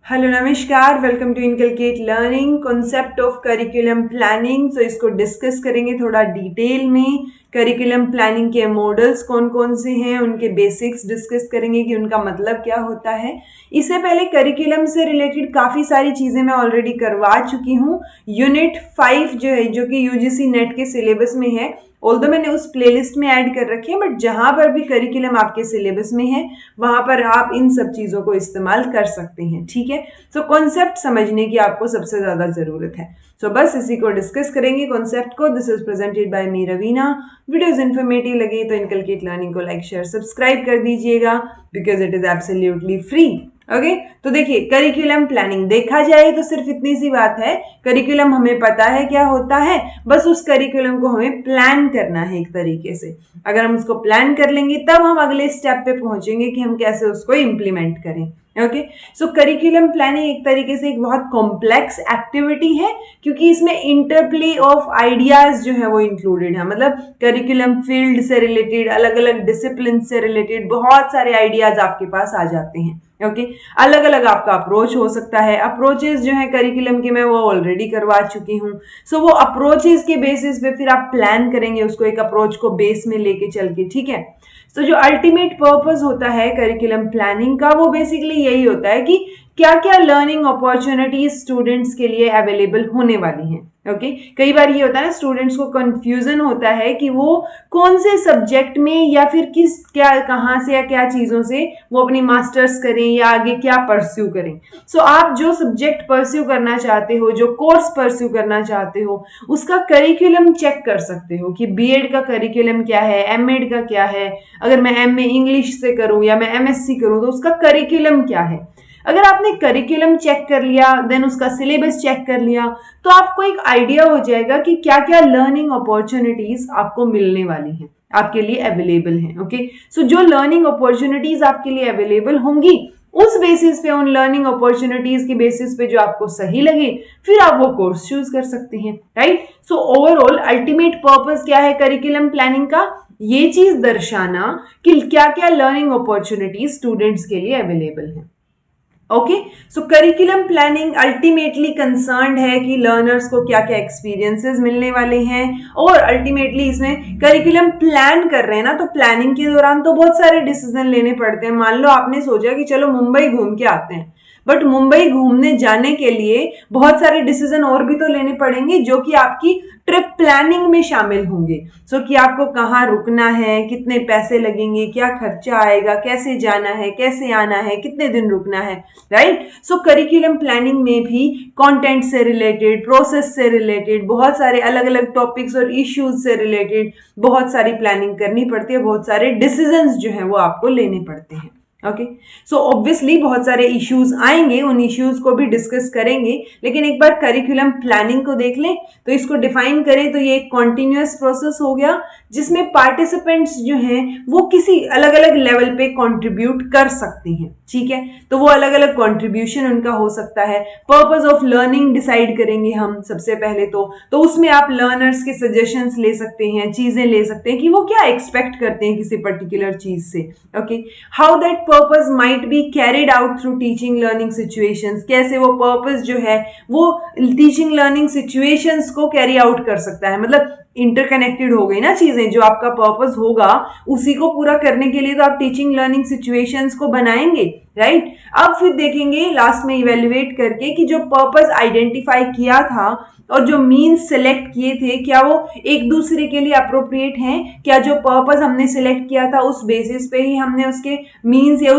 Hello नमस्कार, welcome to inculcate learning concept of curriculum planning. तो इसको डिस्कस करेंगे थोड़ा डिटेल में। करिकुलम प्लानिंग के मॉडल्स कौन कौन से हैं, उनके बेसिक्स डिस्कस करेंगे कि उनका मतलब क्या होता है। इससे पहले करिकुलम से रिलेटेड काफ़ी सारी चीज़ें मैं ऑलरेडी करवा चुकी हूँ। यूनिट 5 जो है, जो कि यूजीसी नेट के सिलेबस में है, ऑल्दो मैंने उस प्लेलिस्ट में ऐड कर रखी है, बट जहाँ पर भी करिकुलम आपके सिलेबस में है वहाँ पर आप इन सब चीज़ों को इस्तेमाल कर सकते हैं। ठीक है, सो कॉन्सेप्ट समझने की आपको सबसे ज़्यादा ज़रूरत है। सो बस इसी को डिस्कस करेंगे कॉन्सेप्ट को। This is presented by me Raveena. Videos informative लगे तो इनकलकेट लर्निंग को लाइक शेयर सब्सक्राइब कर दीजिएगा, because it is absolutely free. Okay, तो देखिए करिकुलम प्लानिंग देखा जाए तो सिर्फ इतनी सी बात है, करिकुलम हमें पता है क्या होता है, बस उस करिकुलम को हमें प्लान करना है एक तरीके से। अगर हम उसको प्लान कर लेंगे तब हम अगले स्टेप पे पहुंचेंगे कि हम कैसे उसको इम्प्लीमेंट करें। ओके, सो करिकुलम प्लानिंग एक तरीके से एक बहुत कॉम्प्लेक्स एक्टिविटी है, क्योंकि इसमें इंटरप्ले ऑफ आइडियाज जो है वो इंक्लूडेड है। मतलब करिकुलम फील्ड से रिलेटेड, अलग अलग डिसिप्लिन से रिलेटेड बहुत सारे आइडियाज आपके पास आ जाते हैं। ओके, अलग अलग आपका अप्रोच हो सकता है। अप्रोचेस जो है करिकुलम के मैं वो ऑलरेडी करवा चुकी हूँ। सो वो अप्रोचेस के बेसिस पे फिर आप प्लान करेंगे उसको, एक अप्रोच को बेस में लेके चल के। ठीक है, तो जो अल्टीमेट पर्पस होता है करिकुलम प्लानिंग का, वो बेसिकली यही होता है कि क्या क्या लर्निंग अपॉर्चुनिटीज स्टूडेंट्स के लिए अवेलेबल होने वाली हैं। ओके, कई बार ये होता है ना, स्टूडेंट्स को कंफ्यूजन होता है कि वो कौन से सब्जेक्ट में या फिर किस क्या कहाँ से या क्या चीज़ों से वो अपनी मास्टर्स करें या आगे क्या परस्यू करें। सो आप जो सब्जेक्ट परस्यू करना चाहते हो, जो कोर्स परस्यू करना चाहते हो, उसका करिकुलम चेक कर सकते हो कि बीएड का करिकुलम क्या है, एमएड का क्या है। अगर मैं एमए इंग्लिश से करूँ या मैं एमएससी करूँ तो उसका करिकुलम क्या है। अगर आपने करिकुलम चेक कर लिया, देन उसका सिलेबस चेक कर लिया, तो आपको एक आइडिया हो जाएगा कि क्या क्या लर्निंग अपॉर्चुनिटीज आपको मिलने वाली हैं, आपके लिए अवेलेबल हैं। ओके, सो जो लर्निंग अपॉर्चुनिटीज आपके लिए अवेलेबल होंगी, उस बेसिस पे, उन लर्निंग अपॉर्चुनिटीज के बेसिस पे जो आपको सही लगे, फिर आप वो कोर्स चूज कर सकते हैं। Right, so overall ultimate purpose क्या है करिकुलम प्लानिंग का? ये चीज दर्शाना कि क्या क्या लर्निंग अपॉर्चुनिटीज स्टूडेंट्स के लिए अवेलेबल हैं। ओके, सो करिकुलम प्लानिंग अल्टीमेटली कंसर्न्ड है कि लर्नर्स को क्या क्या एक्सपीरियंसेस मिलने वाले हैं, और अल्टीमेटली इसमें करिकुलम प्लान कर रहे हैं ना, तो प्लानिंग के दौरान तो बहुत सारे डिसीजन लेने पड़ते हैं। मान लो आपने सोचा कि चलो मुंबई घूम के आते हैं, बट मुंबई घूमने जाने के लिए बहुत सारे डिसीजन और भी तो लेने पड़ेंगे जो कि आपकी ट्रिप प्लानिंग में शामिल होंगे। सो कि आपको कहाँ रुकना है, कितने पैसे लगेंगे, क्या खर्चा आएगा, कैसे जाना है, कैसे आना है, कितने दिन रुकना है। राइट, सो करिकुलम प्लानिंग में भी कंटेंट से रिलेटेड, प्रोसेस से रिलेटेड, बहुत सारे अलग अलग टॉपिक्स और इश्यूज से रिलेटेड बहुत सारी प्लानिंग करनी पड़ती है, बहुत सारे डिसीजंस जो हैं वो आपको लेने पड़ते हैं। ओके, सो ऑब्वियसली बहुत सारे इश्यूज आएंगे, उन इश्यूज को भी डिस्कस करेंगे, लेकिन एक बार करिकुलम प्लानिंग को देख लें तो इसको डिफाइन करें तो ये एक कॉन्टिन्यूअस प्रोसेस हो गया, जिसमें पार्टिसिपेंट्स जो हैं वो किसी अलग अलग लेवल पे कंट्रीब्यूट कर सकते हैं। ठीक है, तो वो अलग अलग कंट्रीब्यूशन उनका हो सकता है। पर्पस ऑफ लर्निंग डिसाइड करेंगे हम सबसे पहले तो उसमें आप लर्नर्स के सजेशंस ले सकते हैं, चीजें ले सकते हैं कि वो क्या एक्सपेक्ट करते हैं किसी पर्टिकुलर चीज से। Okay, how that purpose might be carried out through teaching learning situations, कैसे वो पर्पस जो है वो टीचिंग लर्निंग सिचुएशंस को कैरी आउट कर सकता है। मतलब इंटरकनेक्टेड हो गई ना चीजें, जो आपका पर्पस होगा उसी को पूरा करने के लिए तो आप टीचिंग लर्निंग सिचुएशंस को बनाएंगे। राइट, अब फिर देखेंगे लास्ट में इवेल्युएट करके कि जो पर्पस आइडेंटिफाई किया था और जो मीन्स सेलेक्ट किए थे, क्या वो एक दूसरे के लिए अप्रोप्रिएट हैं, क्या जो पर्पस हमने सिलेक्ट किया था उस बेसिस पे ही हमने उसके मीन्स या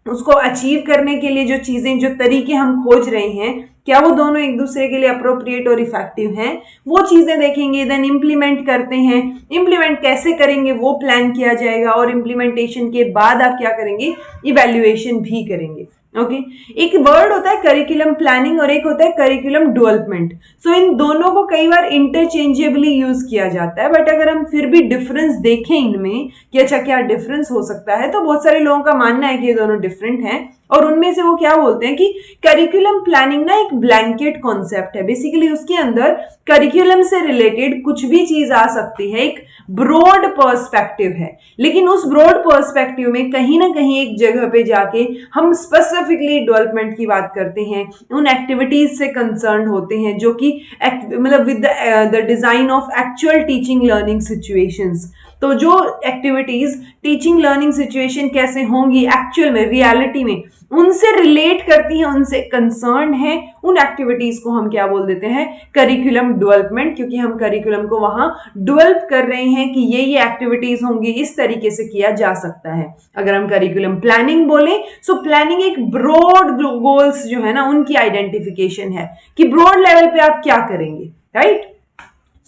उसको अचीव करने के लिए जो चीजें, जो तरीके हम खोज रहे हैं, क्या वो दोनों एक दूसरे के लिए अप्रोप्रिएट और इफेक्टिव हैं, वो चीजें देखेंगे। देन इम्प्लीमेंट करते हैं, इम्प्लीमेंट कैसे करेंगे वो प्लान किया जाएगा, और इम्प्लीमेंटेशन के बाद आप क्या करेंगे, इवैल्यूएशन भी करेंगे। ओके, एक वर्ड होता है करिकुलम प्लानिंग और एक होता है करिकुलम डेवलपमेंट। सो इन दोनों को कई बार इंटरचेंजेबली यूज किया जाता है, बट अगर हम फिर भी डिफरेंस देखें इनमें कि अच्छा क्या डिफरेंस हो सकता है, तो बहुत सारे लोगों का मानना है कि ये दोनों डिफरेंट हैं, और उनमें से वो क्या बोलते हैं कि करिकुलम प्लानिंग ना एक ब्लैंकेट कॉन्सेप्ट है। बेसिकली उसके अंदर करिकुलम से रिलेटेड कुछ भी चीज आ सकती है, एक ब्रॉड पर्सपेक्टिव है, लेकिन उस ब्रॉड पर्सपेक्टिव में कहीं ना कहीं एक जगह पे जाके हम स्पेसिफिक स्पेसिफिकली डेवलपमेंट की बात करते हैं, उन एक्टिविटीज से कंसर्न होते हैं जो कि मतलब with the design of actual teaching learning situations. तो जो एक्टिविटीज टीचिंग लर्निंग सिचुएशन कैसे होंगी एक्चुअल में, रियलिटी में, उनसे रिलेट करती हैं, उनसे कंसर्न है, उन एक्टिविटीज को हम क्या बोल देते हैं, करिकुलम डेवलपमेंट, क्योंकि हम करिकुलम को वहां डेवलप कर रहे हैं कि ये एक्टिविटीज होंगी, इस तरीके से किया जा सकता है। अगर हम करिकुलम प्लानिंग बोले, सो प्लानिंग एक ब्रॉड गोल्स जो है ना उनकी आइडेंटिफिकेशन है कि ब्रॉड लेवल पे आप क्या करेंगे, राइट।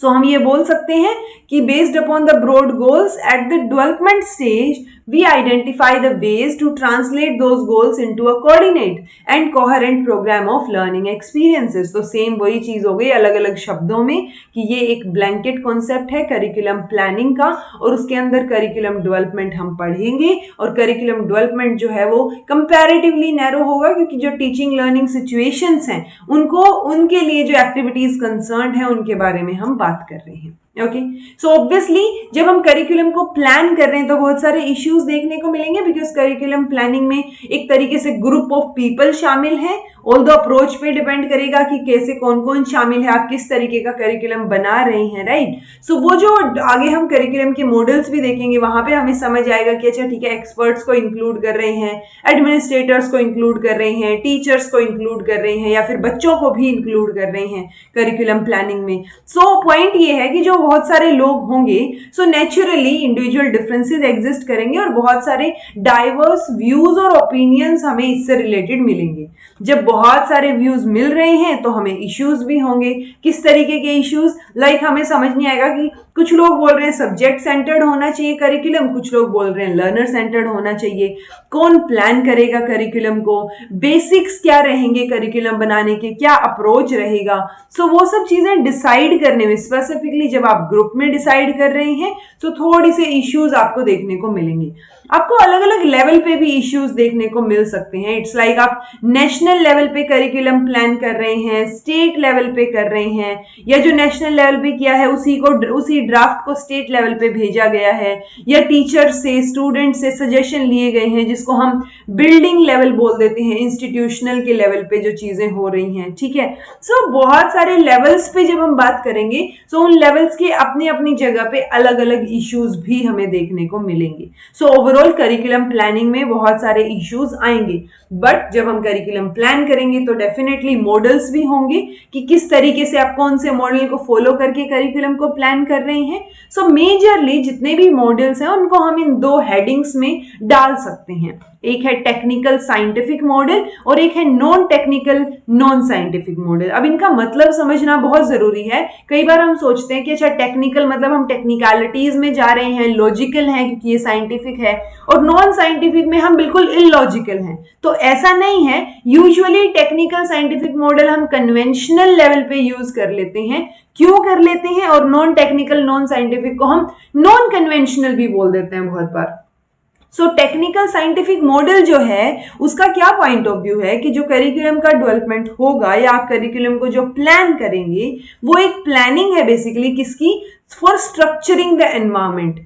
सो हम ये बोल सकते हैं कि based upon the broad goals at the development stage we identify the ways to translate those goals into a coordinate and coherent program of learning experiences। तो सेम वही चीज हो गई अलग अलग शब्दों में कि ये एक ब्लैंकेट कॉन्सेप्ट है करिकुलम प्लानिंग का, और उसके अंदर करिकुलम डेवलपमेंट हम पढ़ेंगे, और करिकुलम डेवलपमेंट जो है वो कंपैरेटिवली नैरो होगा क्योंकि जो टीचिंग लर्निंग सिचुएशंस हैं उनको, उनके लिए जो एक्टिविटीज कंसर्न है उनके बारे में हम बात कर रहे हैं। ओके, सो ऑब्वियसली जब हम करिकुलम को प्लान कर रहे हैं तो बहुत सारे इश्यूज देखने को मिलेंगे, बिकॉज करिकुलम प्लानिंग में एक तरीके से ग्रुप ऑफ पीपल शामिल है। ऑल्दो अप्रोच पे डिपेंड करेगा कि कैसे कौन कौन शामिल है, आप किस तरीके का करिकुलम बना रहे हैं, राइट। सो वो जो आगे हम करिकुलम के मॉडल्स भी देखेंगे वहां पे हमें समझ आएगा कि अच्छा ठीक है, एक्सपर्ट्स को इंक्लूड कर रहे हैं, एडमिनिस्ट्रेटर्स को इंक्लूड कर रहे हैं, टीचर्स को इंक्लूड कर रहे हैं, या फिर बच्चों को भी इंक्लूड कर रहे हैं करिकुलम प्लानिंग में। सो पॉइंट ये है कि जो बहुत सारे लोग होंगे, so naturally individual differences exist करेंगे और बहुत सारे डाइवर्स व्यूज और ओपिनियंस हमें इससे रिलेटेड मिलेंगे। जब बहुत सारे व्यूज मिल रहे हैं तो हमें इश्यूज भी होंगे। किस तरीके के इश्यूज, लाइक हमें समझ नहीं आएगा कि कुछ लोग बोल रहे हैं सब्जेक्ट सेंटर्ड होना चाहिए करिकुलम, कुछ लोग बोल रहे हैं लर्नर सेंटर्ड होना चाहिए। कौन प्लान करेगा करिकुलम को, बेसिक्स क्या रहेंगे करिकुलम बनाने के, क्या अप्रोच रहेगा। सो वो सब चीजें डिसाइड करने में, स्पेसिफिकली जब आप ग्रुप में डिसाइड कर रहे हैं तो थोड़ी से इश्यूज आपको देखने को मिलेंगे। आपको अलग अलग लेवल पे भी इश्यूज देखने को मिल सकते हैं। इट्स लाइक आप नेशनल लेवल पे करिकुलम प्लान कर रहे हैं, स्टेट लेवल पे कर रहे हैं, या जो नेशनल लेवल पे किया है उसी ड्राफ्ट को स्टेट लेवल पे भेजा गया है, या टीचर से, स्टूडेंट से सजेशन लिए गए हैं, जिसको हम बिल्डिंग लेवल बोल देते हैं, इंस्टीट्यूशनल के लेवल पे जो चीजें हो रही हैं, ठीक है। सो बहुत सारे लेवल्स पे जब हम बात करेंगे सो उन लेवल्स के अपनी अपनी जगह पे अलग अलग इश्यूज भी हमें देखने को मिलेंगे। सो ओवरऑल करिकुलम प्लानिंग में बहुत सारे इश्यूज आएंगे, बट जब हम करिकुलम प्लान करेंगे तो डेफिनेटली मॉडल्स भी होंगे कि किस तरीके से आप कौन से मॉडल को फॉलो करके करिकुलम को प्लान कर रहे हैं। सो मेजरली जितने भी मॉडल्स हैं उनको हम इन दो हेडिंग्स में डाल सकते हैं, एक है टेक्निकल साइंटिफिक मॉडल और एक है non technical non scientific model. अब इनका मतलब समझना बहुत जरूरी है। कई बार हम सोचते हैं कि अच्छा टेक्निकल मतलब हम टेक्निकलिटीज में जा रहे हैं, लॉजिकल हैं क्योंकि ये साइंटिफिक है, और नॉन साइंटिफिक में हम बिल्कुल इलॉजिकल हैं। तो ऐसा नहीं है। यूजुअली टेक्निकल साइंटिफिक मॉडल हम कन्वेंशनल लेवल पे यूज कर लेते हैं। क्यों कर लेते हैं? और नॉन टेक्निकल नॉन साइंटिफिक को हम नॉन कन्वेंशनल भी बोल देते हैं बहुत बार। सो टेक्निकल साइंटिफिक मॉडल जो है उसका क्या पॉइंट ऑफ व्यू है कि जो करिकुलम का डेवलपमेंट होगा या आप करिकुलम को जो प्लान करेंगे वो एक प्लानिंग है बेसिकली किसकी, फॉर स्ट्रक्चरिंग द एनवायरमेंट,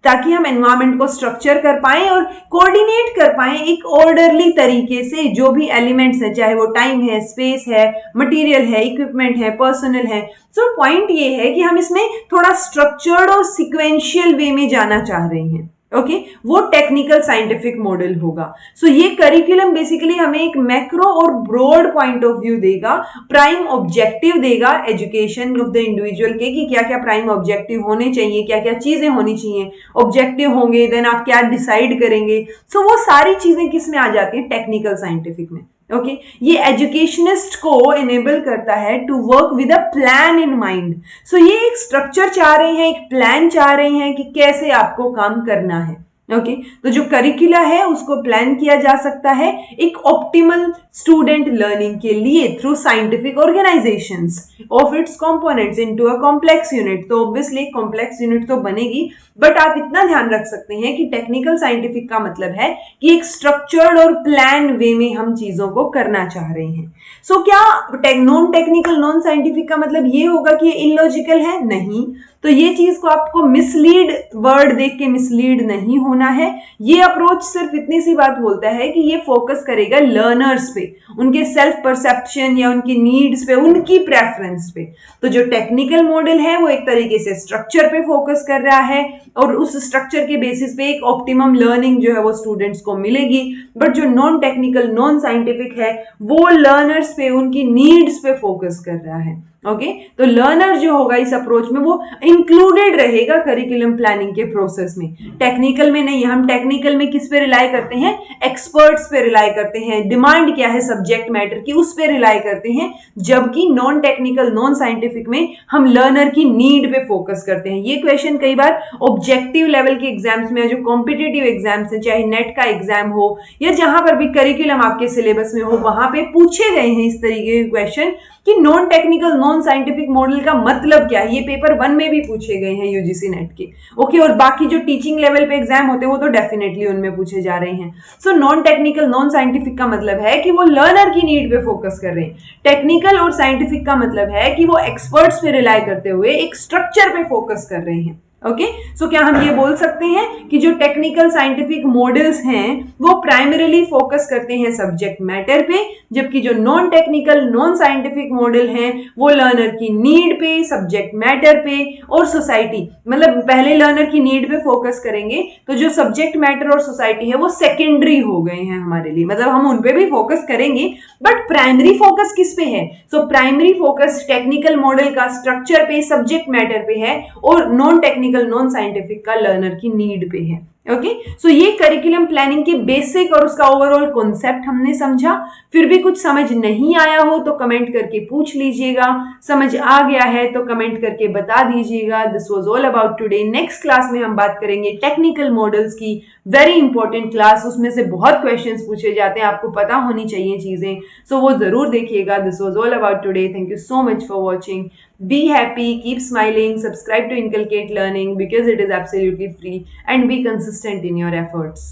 ताकि हम एनवायरमेंट को स्ट्रक्चर कर पाएं और कोऑर्डिनेट कर पाएं एक ऑर्डरली तरीके से जो भी एलिमेंट्स है, चाहे वो टाइम है, स्पेस है, मटेरियल है, इक्विपमेंट है, पर्सनल है। सो पॉइंट ये है कि हम इसमें थोड़ा स्ट्रक्चर्ड और सिक्वेंशियल वे में जाना चाह रहे हैं। ओके, वो टेक्निकल साइंटिफिक मॉडल होगा। सो ये करिकुलम बेसिकली हमें एक मैक्रो और ब्रॉड पॉइंट ऑफ व्यू देगा, प्राइम ऑब्जेक्टिव देगा एजुकेशन ऑफ द इंडिविजुअल के कि क्या क्या प्राइम ऑब्जेक्टिव होने चाहिए, क्या क्या चीजें होनी चाहिए। ऑब्जेक्टिव होंगे, देन आप क्या डिसाइड करेंगे। सो वो सारी चीजें किस में आ जाती हैं, टेक्निकल साइंटिफिक में। ओके, ये एजुकेशनिस्ट को एनेबल करता है to work with a plan in mind. So ये एक स्ट्रक्चर चाह रहे हैं, एक प्लान चाह रहे हैं कि कैसे आपको काम करना है। ओके, तो जो करिकुला है उसको प्लान किया जा सकता है एक ऑप्टिमल स्टूडेंट लर्निंग के लिए through scientific organisations of its components into a complex unit. तो ऑब्वियसली कॉम्प्लेक्स यूनिट तो बनेगी, बट आप इतना ध्यान रख सकते हैं कि टेक्निकल साइंटिफिक का मतलब है कि एक स्ट्रक्चर्ड और प्लान वे में हम चीजों को करना चाह रहे हैं। सो क्या नॉन टेक्निकल नॉन साइंटिफिक का मतलब ये होगा कि ये इलॉजिकल है? नहीं। तो ये चीज को आपको मिसलीड वर्ड देख के मिसलीड नहीं होना है। ये अप्रोच सिर्फ इतनी सी बात बोलता है कि ये फोकस करेगा लर्नर्स पे, उनके सेल्फ परसेप्शन या उनकी नीड्स पे, उनकी प्रेफरेंस पे। तो जो टेक्निकल मॉडल है वो एक तरीके से स्ट्रक्चर पे फोकस कर रहा है और उस स्ट्रक्चर के बेसिस पे एक ऑप्टिमम लर्निंग जो है वो स्टूडेंट्स को मिलेगी। बट जो नॉन टेक्निकल नॉन साइंटिफिक है वो लर्नर्स पे, उनकी नीड्स पे फोकस कर रहा है। ओके तो लर्नर जो होगा इस अप्रोच में वो इंक्लूडेड रहेगा करिकुलम प्लानिंग के प्रोसेस में। टेक्निकल में नहीं, हम टेक्निकल में किस पे रिलाई करते हैं, एक्सपर्ट्स पे रिलाई करते हैं, डिमांड क्या है सब्जेक्ट मैटर की उस पे रिलाई करते हैं, जबकि नॉन टेक्निकल नॉन साइंटिफिक में हम लर्नर की नीड पे फोकस करते हैं। ये क्वेश्चन कई बार ऑब्जेक्टिव लेवल के एग्जाम्स में, जो कॉम्पिटिटिव एग्जाम्स हैं, चाहे नेट का एग्जाम हो या जहां पर भी करिकुलम आपके सिलेबस में हो, वहां पे पूछे गए हैं इस तरीके के क्वेश्चन कि non technical non scientific model का मतलब क्या है। ये पेपर 1 में भी पूछे गए हैं यूजीसी नेट के। ओके और बाकी जो टीचिंग लेवल पे एग्जाम होते हैं वो तो डेफिनेटली उनमें पूछे जा रहे हैं। So non technical non scientific का मतलब है कि वो लर्नर की नीड पे फोकस कर रहे हैं। टेक्निकल और साइंटिफिक का मतलब है कि वो एक्सपर्ट्स पे रिलाई करते हुए एक स्ट्रक्चर पे फोकस कर रहे हैं। ओके सो क्या हम ये बोल सकते हैं कि जो टेक्निकल साइंटिफिक मॉडल्स हैं वो प्राइमरीली फोकस करते हैं सब्जेक्ट मैटर पे, जबकि जो non technical non scientific model हैं वो लर्नर की नीड पे, सब्जेक्ट मैटर पे और सोसाइटी, मतलब पहले लर्नर की नीड पे फोकस करेंगे तो जो सब्जेक्ट मैटर और सोसाइटी है वो सेकेंडरी हो गए हैं हमारे लिए, मतलब हम उन पे भी फोकस करेंगे बट प्राइमरी फोकस किस पे है। So primary focus technical model का स्ट्रक्चर पे, सब्जेक्ट मैटर पे है और नॉन टेक्निकल नॉन साइंटिफिक का लर्नर की नीड पे है। ओके सो ये करिकुलम प्लानिंग के बेसिक और उसका ओवरऑल कॉन्सेप्ट हमने समझा। फिर भी कुछ समझ नहीं आया हो तो कमेंट करके पूछ लीजिएगा, समझ आ गया है तो कमेंट करके बता दीजिएगा। This was all about today. Next class में हम बात करेंगे टेक्निकल मॉडल्स की, वेरी इंपॉर्टेंट क्लास, उसमें से बहुत क्वेश्चंस पूछे जाते हैं, आपको पता होनी चाहिए चीजें, सो वो जरूर देखिएगा। This was all about today. Thank you so much for watching. Be happy, keep smiling, subscribe to Inculcate Learning because it is absolutely free, and be consistent in your efforts.